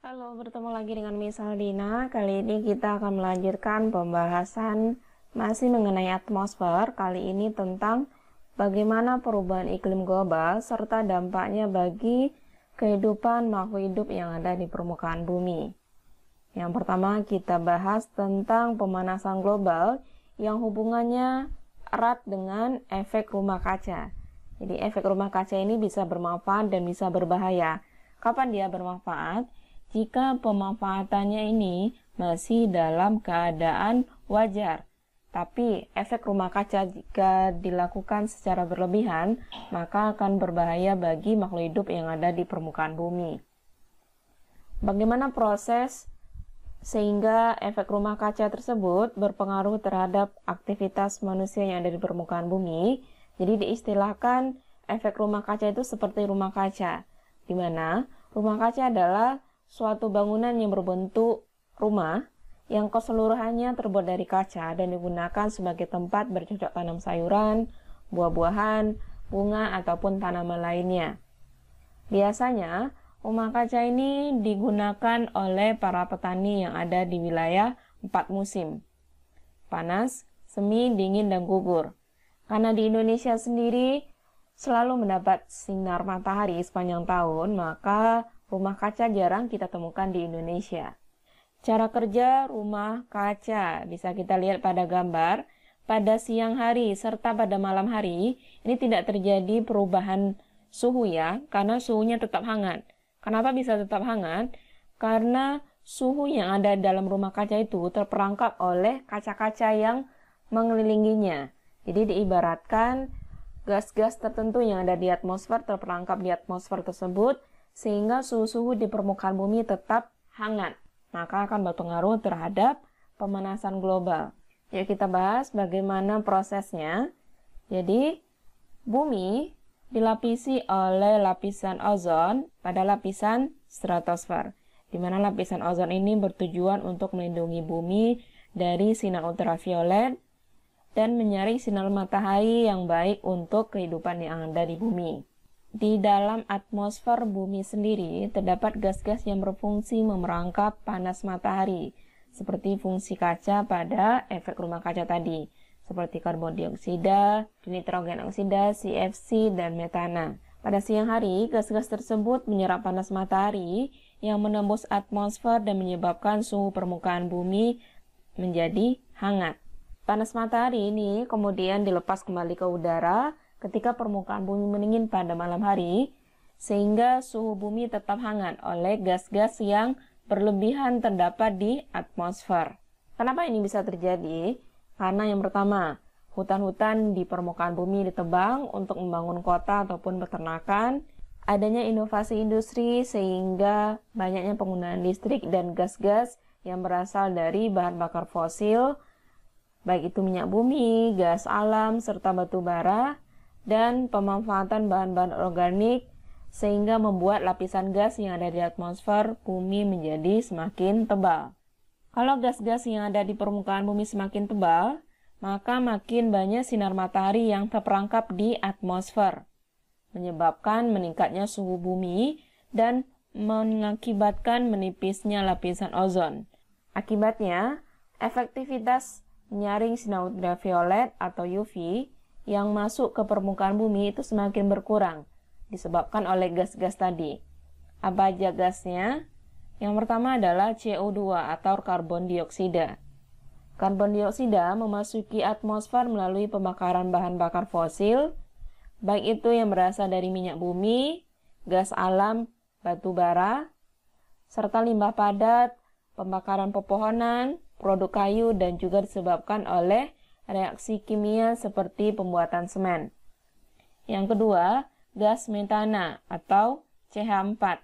Halo, bertemu lagi dengan Miss Aldina. Kali ini kita akan melanjutkan pembahasan masih mengenai atmosfer. Kali ini tentang bagaimana perubahan iklim global serta dampaknya bagi kehidupan makhluk hidup yang ada di permukaan bumi. Yang pertama kita bahas tentang pemanasan global yang hubungannya erat dengan efek rumah kaca. Jadi efek rumah kaca ini bisa bermanfaat dan bisa berbahaya. Kapan dia bermanfaat? Jika pemanfaatannya ini masih dalam keadaan wajar. Tapi efek rumah kaca jika dilakukan secara berlebihan, maka akan berbahaya bagi makhluk hidup yang ada di permukaan bumi. Bagaimana proses sehingga efek rumah kaca tersebut berpengaruh terhadap aktivitas manusia yang ada di permukaan bumi? Jadi diistilahkan efek rumah kaca itu seperti rumah kaca, di mana rumah kaca adalah suatu bangunan yang berbentuk rumah yang keseluruhannya terbuat dari kaca dan digunakan sebagai tempat bercocok tanam sayuran, buah-buahan, bunga, ataupun tanaman lainnya. Biasanya, rumah kaca ini digunakan oleh para petani yang ada di wilayah 4 musim: panas, semi, dingin, dan gugur. Karena di Indonesia sendiri selalu mendapat sinar matahari sepanjang tahun, maka rumah kaca jarang kita temukan di Indonesia. Cara kerja rumah kaca bisa kita lihat pada gambar. Pada siang hari serta pada malam hari, ini tidak terjadi perubahan suhu ya, karena suhunya tetap hangat. Kenapa bisa tetap hangat? Karena suhu yang ada dalam rumah kaca itu terperangkap oleh kaca-kaca yang mengelilinginya. Jadi diibaratkan gas-gas tertentu yang ada di atmosfer terperangkap di atmosfer tersebut, sehingga suhu-suhu di permukaan bumi tetap hangat, maka akan berpengaruh terhadap pemanasan global. Yuk kita bahas bagaimana prosesnya. Jadi, bumi dilapisi oleh lapisan ozon pada lapisan stratosfer, di mana lapisan ozon ini bertujuan untuk melindungi bumi dari sinar ultraviolet dan menyaring sinar matahari yang baik untuk kehidupan yang ada di bumi. Di dalam atmosfer bumi sendiri terdapat gas-gas yang berfungsi memerangkap panas matahari, seperti fungsi kaca pada efek rumah kaca tadi, seperti karbon dioksida, nitrogen oksida, CFC, dan metana. Pada siang hari, gas-gas tersebut menyerap panas matahari yang menembus atmosfer dan menyebabkan suhu permukaan bumi menjadi hangat. Panas matahari ini kemudian dilepas kembali ke udara ketika permukaan bumi mendingin pada malam hari, sehingga suhu bumi tetap hangat oleh gas-gas yang berlebihan terdapat di atmosfer. Kenapa ini bisa terjadi? Karena yang pertama, hutan-hutan di permukaan bumi ditebang untuk membangun kota ataupun peternakan, adanya inovasi industri sehingga banyaknya penggunaan listrik dan gas-gas yang berasal dari bahan bakar fosil, baik itu minyak bumi, gas alam, serta batu bara, dan pemanfaatan bahan-bahan organik sehingga membuat lapisan gas yang ada di atmosfer bumi menjadi semakin tebal. Kalau gas-gas yang ada di permukaan bumi semakin tebal, maka makin banyak sinar matahari yang terperangkap di atmosfer, menyebabkan meningkatnya suhu bumi dan mengakibatkan menipisnya lapisan ozon. Akibatnya, efektivitas menyaring sinar ultraviolet atau UV yang masuk ke permukaan bumi itu semakin berkurang, disebabkan oleh gas-gas tadi. Apa aja gasnya? Yang pertama adalah CO2 atau karbon dioksida. Karbon dioksida memasuki atmosfer melalui pembakaran bahan bakar fosil, baik itu yang berasal dari minyak bumi, gas alam, batu bara, serta limbah padat, pembakaran pepohonan, produk kayu, dan juga disebabkan oleh reaksi kimia seperti pembuatan semen. Yang kedua, gas metana atau CH4.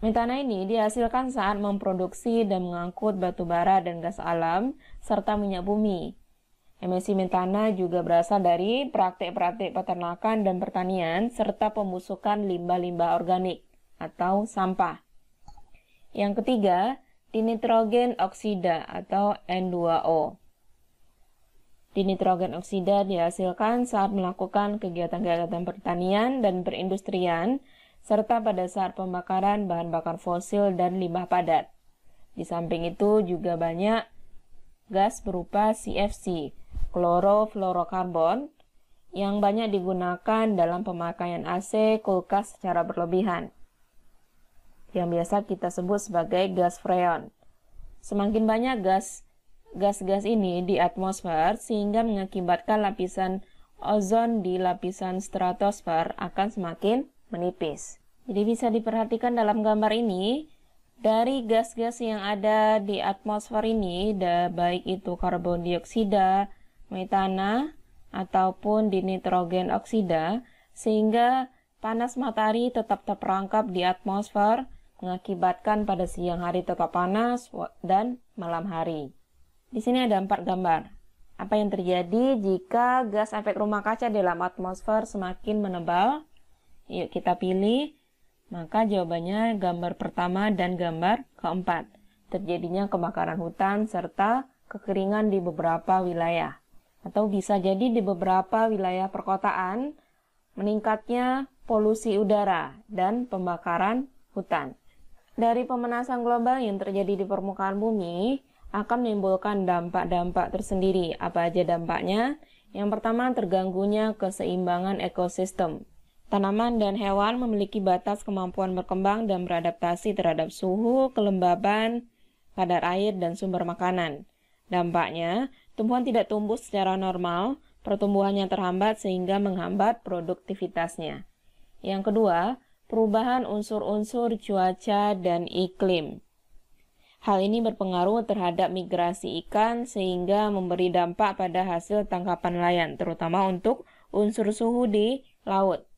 Metana ini dihasilkan saat memproduksi dan mengangkut batu bara dan gas alam serta minyak bumi. Emisi metana juga berasal dari praktik-praktik peternakan dan pertanian serta pembusukan limbah-limbah organik atau sampah. Yang ketiga, dinitrogen oksida atau N2O. Dinitrogen oksida dihasilkan saat melakukan kegiatan-kegiatan pertanian dan perindustrian serta pada saat pembakaran bahan bakar fosil dan limbah padat. Di samping itu juga banyak gas berupa CFC, klorofluorokarbon, yang banyak digunakan dalam pemakaian AC, kulkas secara berlebihan, yang biasa kita sebut sebagai gas freon. Semakin banyak gas-gas ini di atmosfer sehingga mengakibatkan lapisan ozon di lapisan stratosfer akan semakin menipis. Jadi bisa diperhatikan dalam gambar ini, dari gas-gas yang ada di atmosfer ini, baik itu karbon dioksida, metana, ataupun di nitrogen oksida, sehingga panas matahari tetap terperangkap di atmosfer, mengakibatkan pada siang hari tetap panas dan malam hari. Di sini ada 4 gambar. Apa yang terjadi jika gas efek rumah kaca dalam atmosfer semakin menebal? Yuk kita pilih. Maka jawabannya gambar pertama dan gambar keempat. Terjadinya kebakaran hutan serta kekeringan di beberapa wilayah. Atau bisa jadi di beberapa wilayah perkotaan, meningkatnya polusi udara dan pembakaran hutan. Dari pemanasan global yang terjadi di permukaan bumi akan menimbulkan dampak-dampak tersendiri. Apa aja dampaknya? Yang pertama, terganggunya keseimbangan ekosistem. Tanaman dan hewan memiliki batas kemampuan berkembang dan beradaptasi terhadap suhu, kelembaban, kadar air, dan sumber makanan. Dampaknya, tumbuhan tidak tumbuh secara normal, pertumbuhannya terhambat sehingga menghambat produktivitasnya. Yang kedua, perubahan unsur-unsur cuaca dan iklim. Hal ini berpengaruh terhadap migrasi ikan sehingga memberi dampak pada hasil tangkapan nelayan, terutama untuk unsur suhu di laut.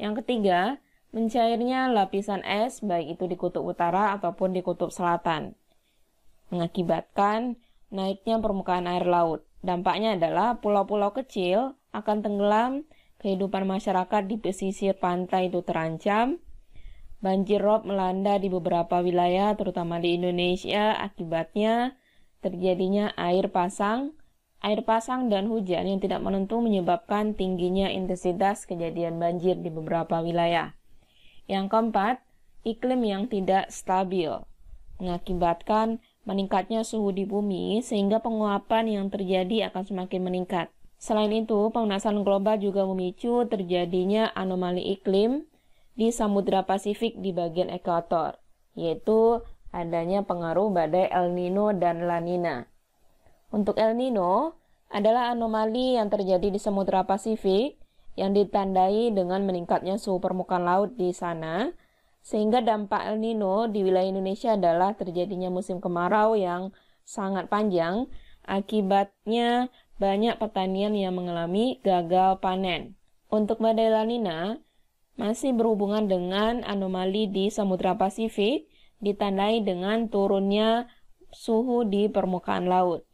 Yang ketiga, mencairnya lapisan es baik itu di kutub utara ataupun di kutub selatan, mengakibatkan naiknya permukaan air laut. Dampaknya adalah pulau-pulau kecil akan tenggelam, kehidupan masyarakat di pesisir pantai itu terancam, banjir rob melanda di beberapa wilayah terutama di Indonesia, akibatnya terjadinya air pasang dan hujan yang tidak menentu menyebabkan tingginya intensitas kejadian banjir di beberapa wilayah. Yang keempat, iklim yang tidak stabil, mengakibatkan meningkatnya suhu di bumi sehingga penguapan yang terjadi akan semakin meningkat. Selain itu, pemanasan global juga memicu terjadinya anomali iklim di Samudra Pasifik di bagian ekuator, yaitu adanya pengaruh badai El Nino dan La Nina. Untuk El Nino adalah anomali yang terjadi di Samudra Pasifik yang ditandai dengan meningkatnya suhu permukaan laut di sana, sehingga dampak El Nino di wilayah Indonesia adalah terjadinya musim kemarau yang sangat panjang, akibatnya banyak pertanian yang mengalami gagal panen. Untuk badai La Nina masih berhubungan dengan anomali di Samudra Pasifik, ditandai dengan turunnya suhu di permukaan laut.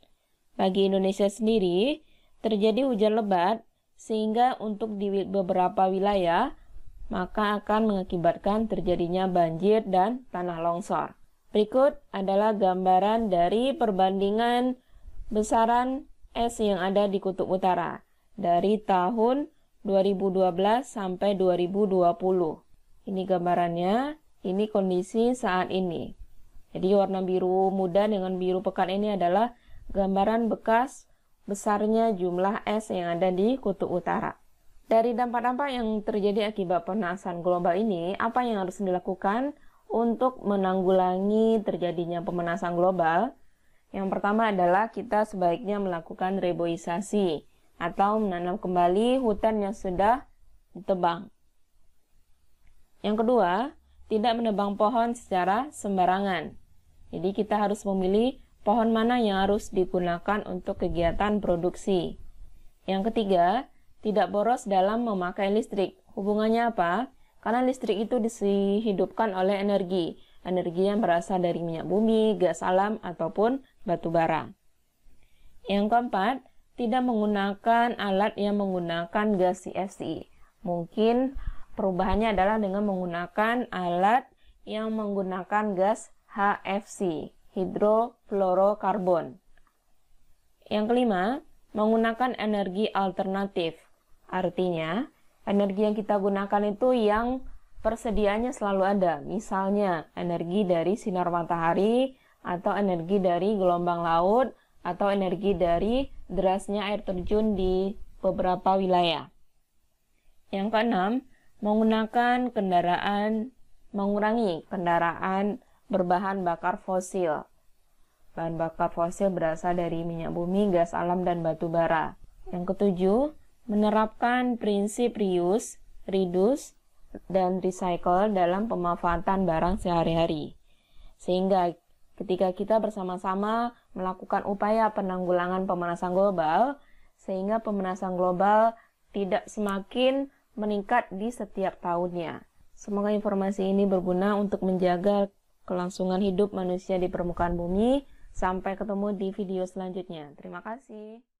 Bagi Indonesia sendiri, terjadi hujan lebat, sehingga untuk di beberapa wilayah, maka akan mengakibatkan terjadinya banjir dan tanah longsor. Berikut adalah gambaran dari perbandingan besaran es yang ada di Kutub Utara dari tahun 2012 sampai 2020. Ini gambarannya, ini kondisi saat ini. Jadi warna biru muda dengan biru pekat ini adalah gambaran bekas besarnya jumlah es yang ada di Kutub Utara. Dari dampak-dampak yang terjadi akibat pemanasan global ini, apa yang harus dilakukan untuk menanggulangi terjadinya pemanasan global? Yang pertama adalah kita sebaiknya melakukan reboisasi atau menanam kembali hutan yang sudah ditebang. Yang kedua, tidak menebang pohon secara sembarangan. Jadi kita harus memilih pohon mana yang harus digunakan untuk kegiatan produksi. Yang ketiga, tidak boros dalam memakai listrik. Hubungannya apa? Karena listrik itu dihidupkan oleh energi yang berasal dari minyak bumi, gas alam, ataupun batu bara. Yang keempat, tidak menggunakan alat yang menggunakan gas CFC. Mungkin perubahannya adalah dengan menggunakan alat yang menggunakan gas HFC, hidrofluorokarbon. Yang kelima, menggunakan energi alternatif. Artinya, energi yang kita gunakan itu yang persediaannya selalu ada, misalnya energi dari sinar matahari, atau energi dari gelombang laut, atau energi dari derasnya air terjun di beberapa wilayah. Yang keenam, mengurangi kendaraan berbahan bakar fosil. Bahan bakar fosil berasal dari minyak bumi, gas alam, dan batu bara. Yang ketujuh, menerapkan prinsip reuse, reduce, dan recycle dalam pemanfaatan barang sehari-hari. Sehingga ketika kita bersama-sama melakukan upaya penanggulangan pemanasan global, sehingga pemanasan global tidak semakin meningkat di setiap tahunnya. Semoga informasi ini berguna untuk menjaga kelangsungan hidup manusia di permukaan bumi. Sampai ketemu di video selanjutnya. Terima kasih.